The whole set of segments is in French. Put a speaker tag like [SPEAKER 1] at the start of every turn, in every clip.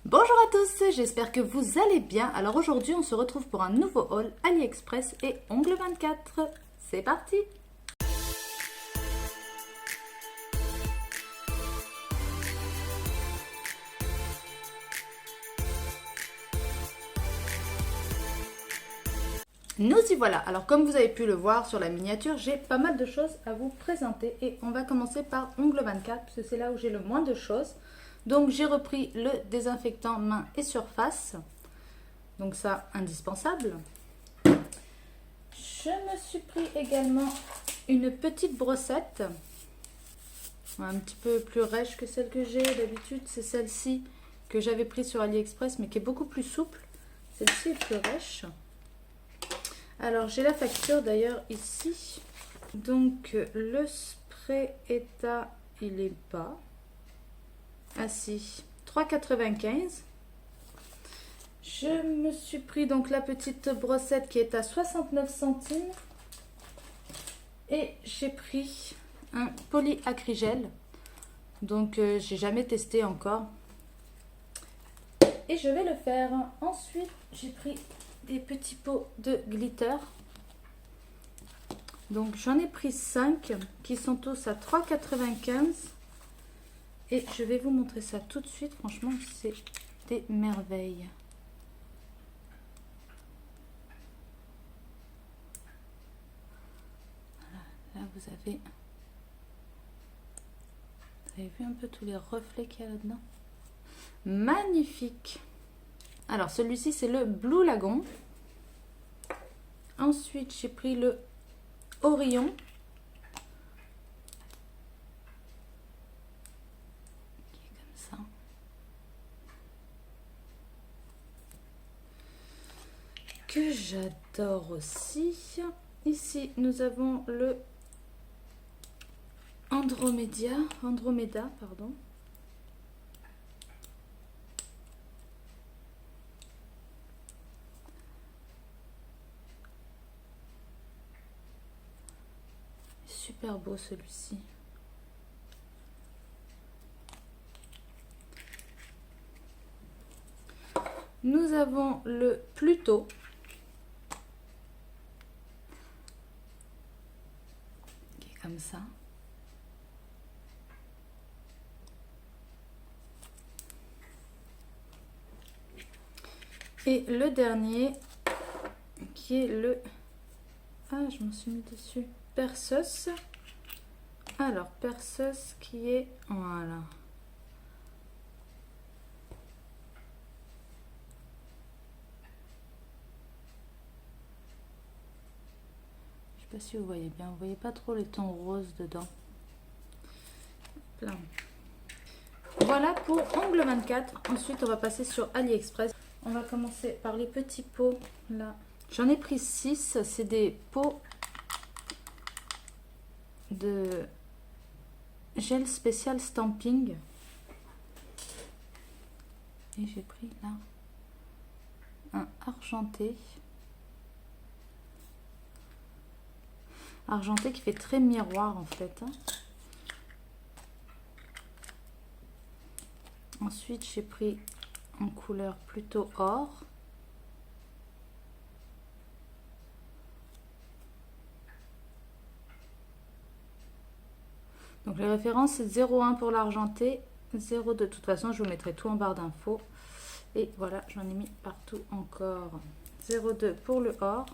[SPEAKER 1] Bonjour à tous, j'espère que vous allez bien. Alors aujourd'hui on se retrouve pour un nouveau haul AliExpress et Ongle 24. C'est parti! Nous y voilà. Alors comme vous avez pu le voir sur la miniature, j'ai pas mal de choses à vous présenter et on va commencer par Ongle 24 parce que c'est là où j'ai le moins de choses. Donc j'ai repris le désinfectant main et surface. Donc ça, indispensable. Je me suis pris également une petite brossette. Un petit peu plus rêche que celle que j'ai d'habitude. C'est celle-ci que j'avais prise sur AliExpress mais qui est beaucoup plus souple. Celle-ci est plus rêche. Alors j'ai la facture d'ailleurs ici. Donc le spray ETA il est bas. Ah si, 3,95. Je me suis pris donc la petite brossette qui est à 69 centimes. Et j'ai pris un polyacrygel. Donc j'ai jamais testé encore. Et je vais le faire. Ensuite j'ai pris des petits pots de glitter. Donc j'en ai pris 5 qui sont tous à 3,95. Et je vais vous montrer ça tout de suite. Franchement c'est des merveilles. Là, vous avez vu un peu tous les reflets qu'il y a là-dedans? Magnifique! Alors, celui-ci, c'est le Blue Lagoon. Ensuite, j'ai pris le Orion. Qui est comme ça. Que j'adore aussi. Ici, nous avons le Andromeda, pardon. Super beau celui-ci. Nous avons le Pluto. Qui est comme ça. Et le dernier, qui est le... Ah, je m'en suis mis dessus. Perseus. Alors, Perseus qui est... Voilà. Je sais pas si vous voyez bien. Vous voyez pas trop les tons roses dedans. Là. Voilà pour Ongle 24. Ensuite, on va passer sur AliExpress. On va commencer par les petits pots là. J'en ai pris 6. C'est des pots de gel spécial stamping. Et j'ai pris là un argenté. Argenté qui fait très miroir en fait. Ensuite, j'ai pris en couleur plutôt or. Donc les références, c'est 0,1 pour l'argenté, 0,2. De toute façon, je vous mettrai tout en barre d'infos. Et voilà, j'en ai mis partout encore. 0,2 pour le or.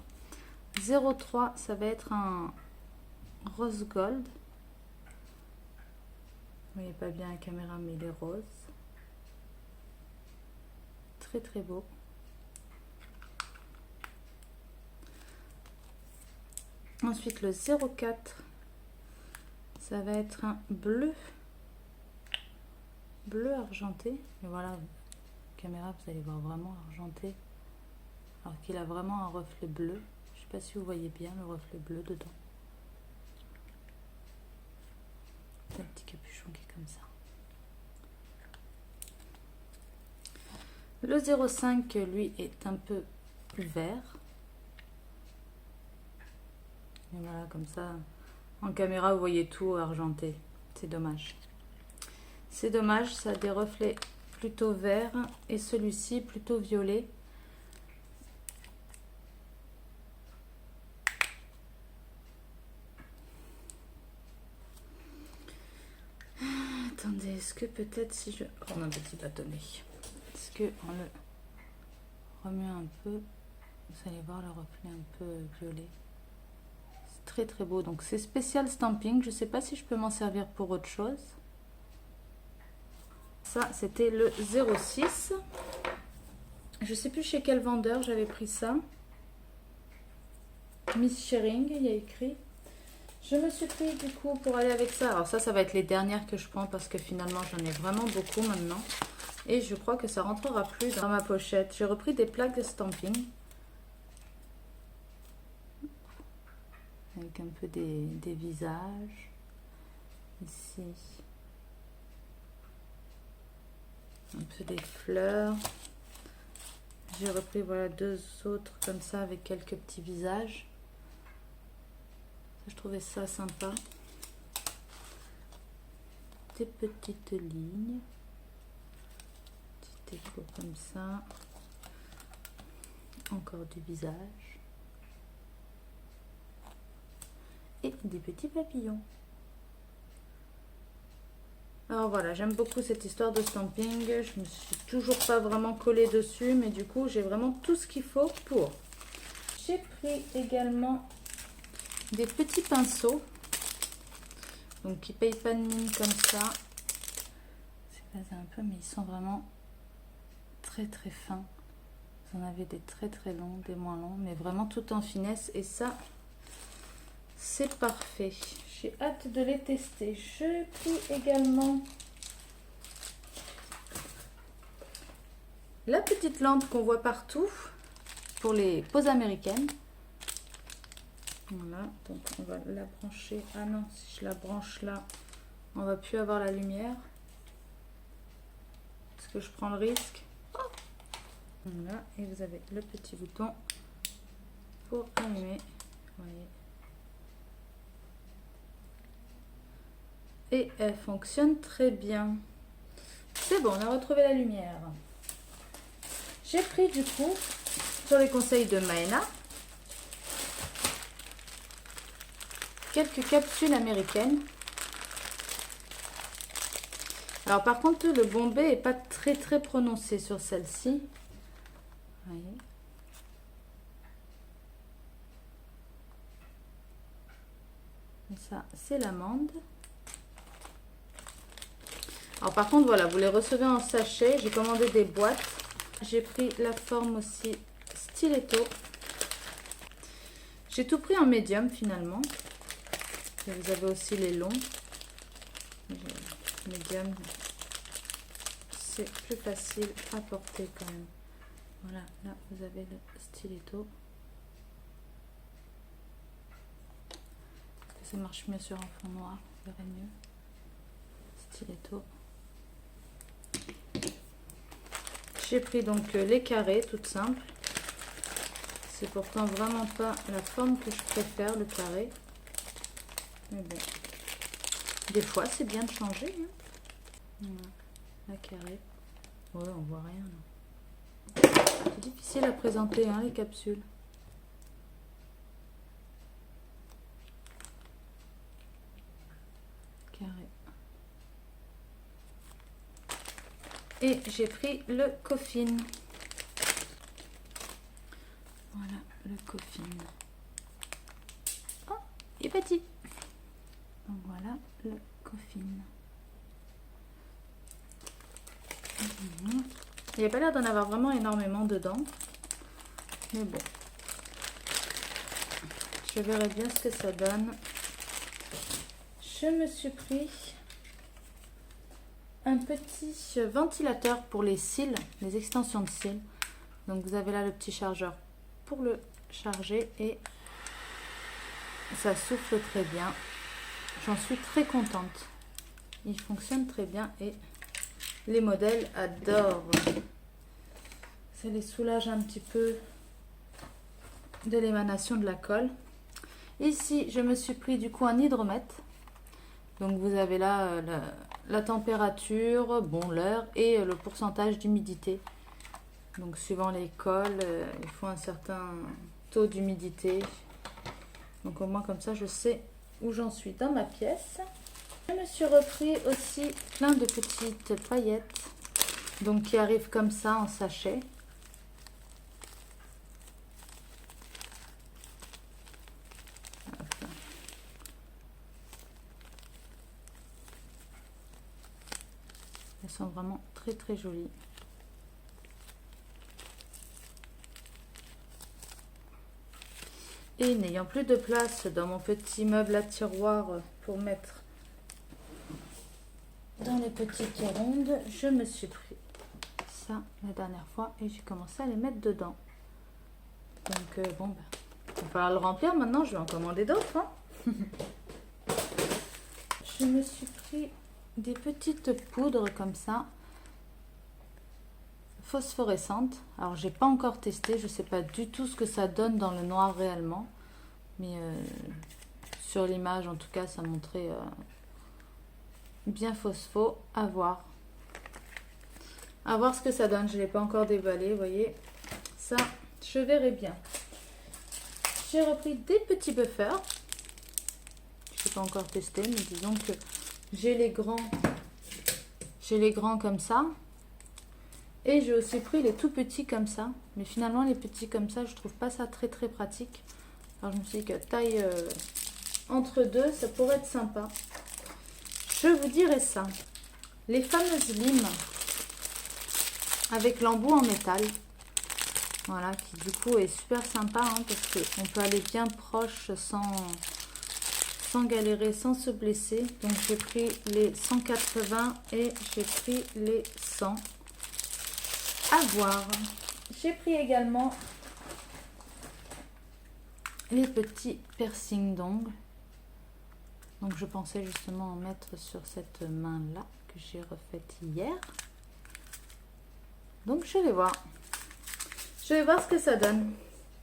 [SPEAKER 1] 0,3, ça va être un rose gold. Vous voyez pas bien la caméra, mais il est rose. Très très beau. Ensuite le 0,4, ça va être un bleu argenté. Et voilà, caméra, vous allez voir vraiment argenté, alors qu'il a vraiment un reflet bleu. Je sais pas si vous voyez bien le reflet bleu dedans. Un petit capuchon qui est comme ça. Le 0,5 lui est un peu vert. Et voilà, comme ça, en caméra, vous voyez tout argenté. C'est dommage. C'est dommage, ça a des reflets plutôt vert et celui-ci plutôt violet. Attendez, est-ce que peut-être si je... Oh, un petit bâtonnet. Est-ce qu'on le remet un peu? Vous allez voir le reflet un peu violet. C'est très très beau. Donc c'est spécial stamping. Je ne sais pas si je peux m'en servir pour autre chose. Ça, c'était le 06. Je ne sais plus chez quel vendeur j'avais pris ça. Miss Sharing, il y a écrit. Je me suis pris du coup pour aller avec ça. Alors ça va être les dernières que je prends parce que finalement j'en ai vraiment beaucoup maintenant. Et je crois que ça rentrera plus dans ma pochette. J'ai repris des plaques de stamping. Avec un peu des visages. Ici. Un peu des fleurs. J'ai repris voilà 2 autres comme ça avec quelques petits visages. Je trouvais ça sympa. Des petites lignes. Petit écho comme ça. Encore du visage. Et des petits papillons. Alors voilà, j'aime beaucoup cette histoire de stamping. Je me suis toujours pas vraiment collée dessus, mais du coup, j'ai vraiment tout ce qu'il faut pour. J'ai pris également des petits pinceaux, donc qui payent pas de mine comme ça. C'est basé un peu, mais ils sont vraiment très très fins. Vous en avez des très très longs, des moins longs, mais vraiment tout en finesse. Et ça, c'est parfait. J'ai hâte de les tester. J'ai pris également la petite lampe qu'on voit partout pour les poses américaines. Voilà, donc on va la brancher. Ah non, si je la branche là, on va plus avoir la lumière. Est-ce que je prends le risque? Voilà, et vous avez le petit bouton pour allumer. Vous voyez. Et elle fonctionne très bien. C'est bon, on a retrouvé la lumière. J'ai pris du coup, sur les conseils de Maëna, quelques capsules américaines. Alors par contre, le bombé n'est pas très très prononcé sur celle-ci. Vous voyez. Et ça, c'est l'amande. Alors par contre, voilà, vous les recevez en sachet. J'ai commandé des boîtes. J'ai pris la forme aussi stiletto. J'ai tout pris en médium finalement. Et vous avez aussi les longs. Médium, c'est plus facile à porter quand même. Voilà, là vous avez le stiletto. Ça marche mieux sur un fond noir, vous verrez mieux. Stiletto. J'ai pris donc les carrés, toutes simples. C'est pourtant vraiment pas la forme que je préfère, le carré. Mais bon, des fois c'est bien de changer. Hein. Voilà, la carré. Ouais, on voit rien. C'est difficile à présenter, hein, les capsules. Carré. Et j'ai pris le coffin. Voilà, le coffin. Oh, il est petit. Donc voilà le coffin. Il n'y a pas l'air d'en avoir vraiment énormément dedans. Mais bon. Je verrai bien ce que ça donne. Je me suis pris un petit ventilateur pour les cils, les extensions de cils. Donc vous avez là le petit chargeur pour le charger et ça souffle très bien. J'en suis très contente. Il fonctionne très bien et les modèles adorent. Ça les soulage un petit peu de l'émanation de la colle. Ici, je me suis pris du coup un hydromètre. Donc vous avez là la température, bon l'heure et le pourcentage d'humidité. Donc suivant l'école, il faut un certain taux d'humidité. Donc au moins comme ça je sais où j'en suis dans ma pièce. Je me suis repris aussi plein de petites paillettes. Donc qui arrivent comme ça en sachet. Elles sont vraiment très très jolies. Et n'ayant plus de place dans mon petit meuble à tiroir pour mettre dans les petites rondes, je me suis pris ça la dernière fois et j'ai commencé à les mettre dedans. Donc bon, ben, il va falloir le remplir maintenant, je vais en commander d'autres. Hein. Je me suis pris des petites poudres comme ça, phosphorescentes. Alors j'ai pas encore testé, je sais pas du tout ce que ça donne dans le noir réellement, mais sur l'image en tout cas ça montrait bien phospho. À voir ce que ça donne. Je l'ai pas encore déballé, vous voyez, ça je verrai bien. J'ai repris des petits buffers, je n'ai pas encore testé, mais disons que j'ai les grands comme ça. Et j'ai aussi pris les tout petits comme ça. Mais finalement, les petits comme ça, je trouve pas ça très très pratique. Alors je me suis dit que taille entre deux, ça pourrait être sympa. Je vous dirai ça. Les fameuses limes avec l'embout en métal. Voilà, qui du coup est super sympa, hein, parce qu'on peut aller bien proche sans galérer, sans se blesser. Donc j'ai pris les 180 et j'ai pris les 100. À voir. J'ai pris également les petits piercings d'ongles. Donc je pensais justement en mettre sur cette main là que j'ai refaite hier. Donc je vais voir. Je vais voir ce que ça donne.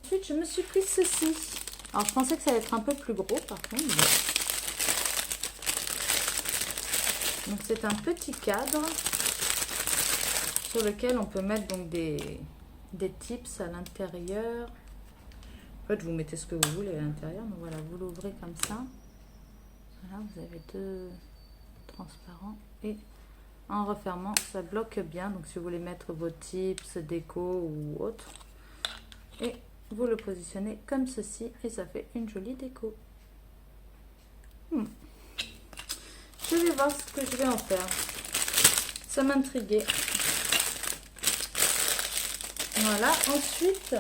[SPEAKER 1] Ensuite je me suis pris ceci. Alors je pensais que ça allait être un peu plus gros par contre. Donc c'est un petit cadre sur lequel on peut mettre donc des tips à l'intérieur. En fait, vous mettez ce que vous voulez à l'intérieur. Donc voilà, vous l'ouvrez comme ça. Voilà, vous avez deux transparents. Et en refermant, ça bloque bien. Donc si vous voulez mettre vos tips, déco ou autre. Et vous le positionnez comme ceci. Et ça fait une jolie déco. Je vais voir ce que je vais en faire. Ça m'intriguait. Voilà, ensuite,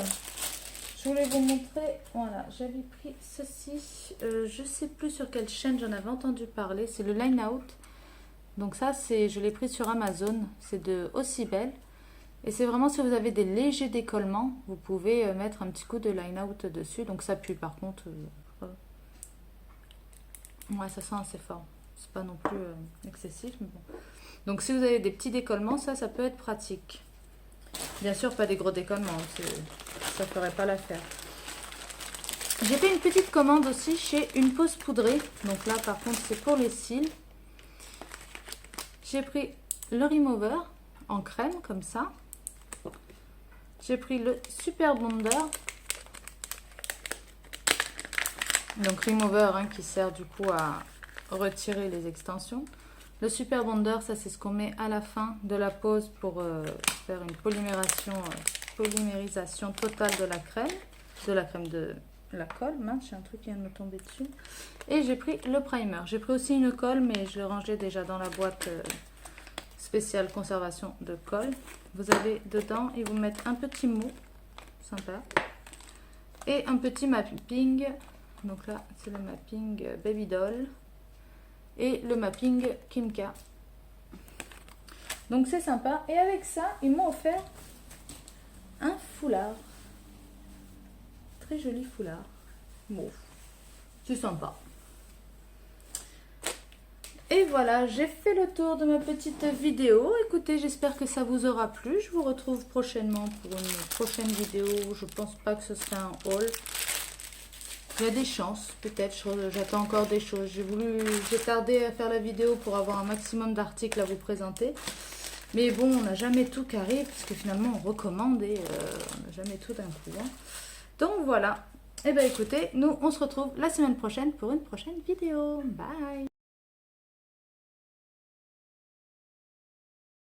[SPEAKER 1] je voulais vous montrer, voilà, j'avais pris ceci, je sais plus sur quelle chaîne j'en avais entendu parler, c'est le Line Out. Donc ça, je l'ai pris sur Amazon, c'est de Aussi Belle. Et c'est vraiment si vous avez des légers décollements, vous pouvez mettre un petit coup de Line Out dessus. Donc ça pue par contre, ouais, ça sent assez fort, c'est pas non plus excessif, mais bon. Donc si vous avez des petits décollements, ça peut être pratique. Bien sûr, pas des gros décollements, ça ferait pas l'affaire. J'ai fait une petite commande aussi chez Une Pose Poudrée. Donc là, par contre, c'est pour les cils. J'ai pris le Remover en crème, comme ça. J'ai pris le Super Bonder. Donc Remover, hein, qui sert du coup à retirer les extensions. Le Super Bonder, ça c'est ce qu'on met à la fin de la pose pour faire une polymérisation totale de la crème de la colle. Mince, j'ai un truc qui vient de me tomber dessus. Et j'ai pris le primer. J'ai pris aussi une colle, mais je l'ai rangée déjà dans la boîte spéciale conservation de colle. Vous avez dedans, ils vous mettent un petit mou, sympa, et un petit mapping. Donc là, c'est le mapping Baby Doll. Et le mapping Kimka. Donc c'est sympa. Et avec ça, ils m'ont offert un foulard. Très joli foulard. Bon, c'est sympa. Et voilà, j'ai fait le tour de ma petite vidéo. Écoutez, j'espère que ça vous aura plu. Je vous retrouve prochainement pour une prochaine vidéo. Je pense pas que ce sera un haul. Il y a des chances, peut-être. J'attends encore des choses. J'ai tardé à faire la vidéo pour avoir un maximum d'articles à vous présenter. Mais bon, on n'a jamais tout qui arrive, parce que finalement, on recommande et on n'a jamais tout d'un coup. Hein. Donc voilà. Eh bien écoutez, nous, on se retrouve la semaine prochaine pour une prochaine vidéo. Bye!